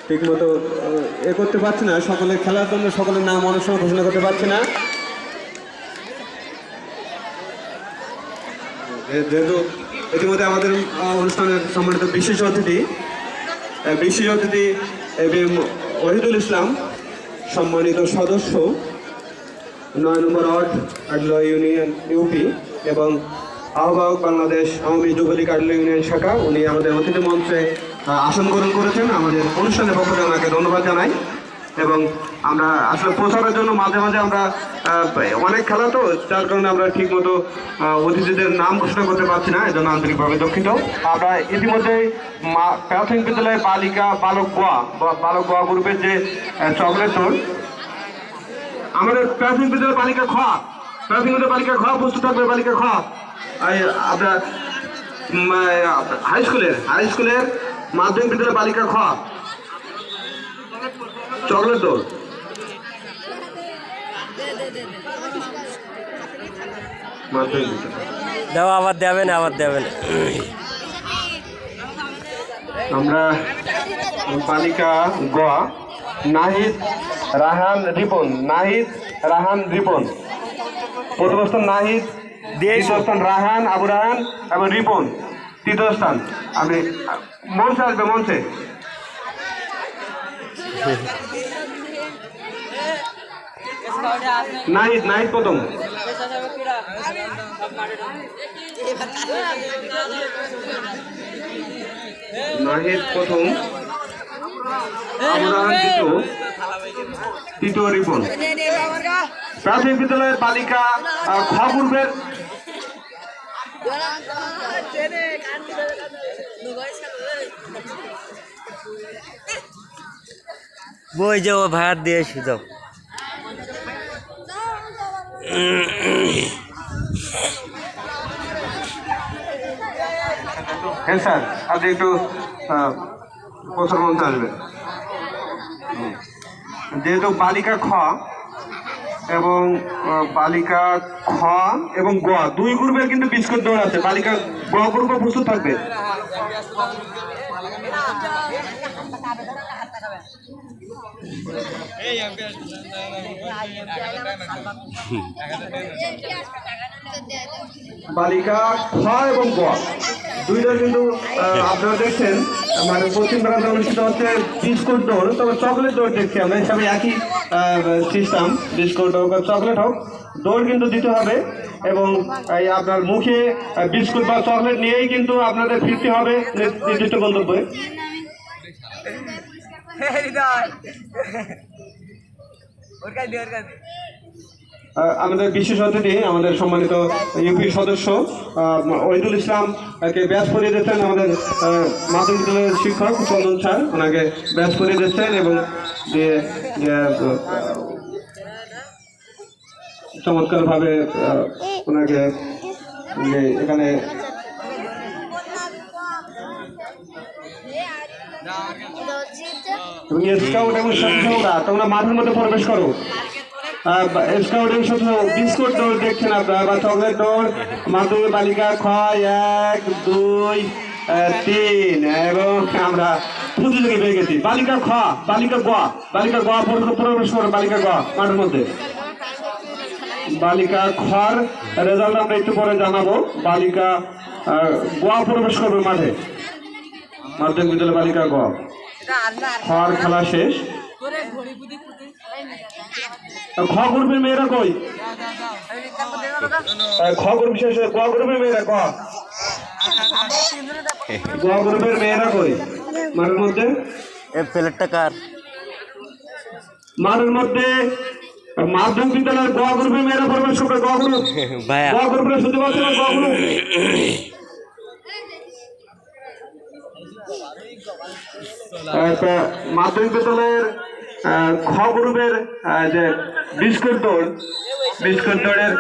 ঠিকমতো করতে পারছি না, সকলে খেলার জন্য সকলের নাম অনেক সময় ঘোষণা করতে পারছি না, যেহেতু ইতিমধ্যে আমাদের অনুষ্ঠানের সম্মানিত বিশেষ অতিথি ওহিদুল ইসলাম, সম্মানিত সদস্য 9 নম্বর ওয়ার্ড আডলা ইউনিয়ন ইউপি এবং আহ্বায়ক বাংলাদেশ আওয়ামী যুবলীগ আডলা ইউনিয়ন শাখা, উনি আমাদের অতিথি মঞ্চে আসন গ্রহণ করেছেন। আমাদের অনুষ্ঠানের পক্ষ থেকে ওনাকে ধন্যবাদ জানাই। এবং আমরা আসলে প্রচারের জন্য মাঝে মাঝে আমরা অনেক খেলা তো, যার কারণে আমরা ঠিকমতো অতিথিদের নাম ঘোষণা করতে পারছি না, এই জন্য আন্তরিকভাবে দুঃখিত। আমরা ইতিমধ্যেই প্রাথমিক বিদ্যালয়ে বালক গোয়া গ্রুপের যে চকলেট তোর, আমাদের প্রাথমিক বিদ্যালয় বালিকা খ প্রস্তুত থাকবে। বালিকা খ আপনার হাই স্কুলের মাধ্যমিক বিদ্যালয় বালিকা খ চকলেট দৌড়। আবার দেবেন আমরা বালিকা গ নাহিদ রাহান রিপন, প্রথম স্থান নাহিদ, দ্বিতীয় স্থান রাহান আবু রাহান এবং রিপন তৃতীয় স্থান। আমি মঞ্চে আসবে, মঞ্চে নাহিদ প্রথম, আবু রাহান তৃতীয় রিপন। প্রাথমিক বিদ্যালয়ের বালিকা খ গ্রুপের বই যাও ভাত দিয়ে সুযোগ। হ্যাঁ স্যার, আপনি একটু প্রচার মঞ্চে আসবেন। যেহেতু বালিকা খ এবং গ দুই গ্রুপের কিন্তু বিস্কুট দৌড় আছে, বালিকা গ গ্রুপে প্রস্তুত থাকবে। বালিকা খ এবং গ দুইটার কিন্তু আপনারা দেখছেন, মানে পশ্চিম বাংলাতে অনুষ্ঠিত হচ্ছে বিস্কুট দৌড়, তবে চকলেট দৌড় দেখছি আমরা, হিসাবে একই সিস্টেম, বিস্কুট হোক চকলেট হোক, দৌড় কিন্তু দিতে হবে। এবং এই আপনার মুখে বিস্কুট বা চকলেট নিয়েই কিন্তু আপনাদের ফিরতে হবে নির্দিষ্ট গন্তব্যে। আমাদের বিশেষ অতিথি, আমাদের সম্মানিত ইউপি সদস্য ওহিদুল ইসলাম কে ব্যাচ পরিয়ে দিচ্ছেন, আমাদের মাধ্যমিক বিদ্যালয়ের শিক্ষক চন্দন স্যার ওনাকে ব্যাচ পরিয়ে দিচ্ছেন এবং চমৎকারভাবে ওনাকে এখানে স্কাউট এবং সদস্যরা তোমরা মাঠের মধ্যে প্রবেশ করো। স্কাউট এবং সদস্য বিস্কুট দৌড় দেখছেন আপনারা, বা চকলেট দৌড় মাধ্যমিক বালিকা খ 1 2 3 এবং আমরা প্রতিযোগী পেয়ে গেছি। বালিকা খ বালিকা গ প্রবেশ করো, বালিকা গ মাঠের মধ্যে। বালিকা খর রেজাল্ট আমরা একটু পরে জানাবো। বালিকা গ প্রবেশ করবে মাঠে, মাধ্যমিক বিদ্যালয় বালিকা গ। খর খেলা শেষ। খ গ্রুপের মেয়েরা কই? খ গ্রুপ শেষ, গ গ্রুপের মেয়েরা গ গ্রুপের মেয়েরা কই মাঠের মধ্যে? প্লেটটা কার? মাঠের মধ্যে মাধ্যমিক বিদ্যালয়ের গ গ্রুপের মেয়েরা প্রবেশ করবে। গ গ্রুপে শুনতে পাচ্ছেন? গ গ্রুপ মাধ্যমিক বিদ্যালয়ের খ গ্রুপের যে বিস্কুট দৌড়ের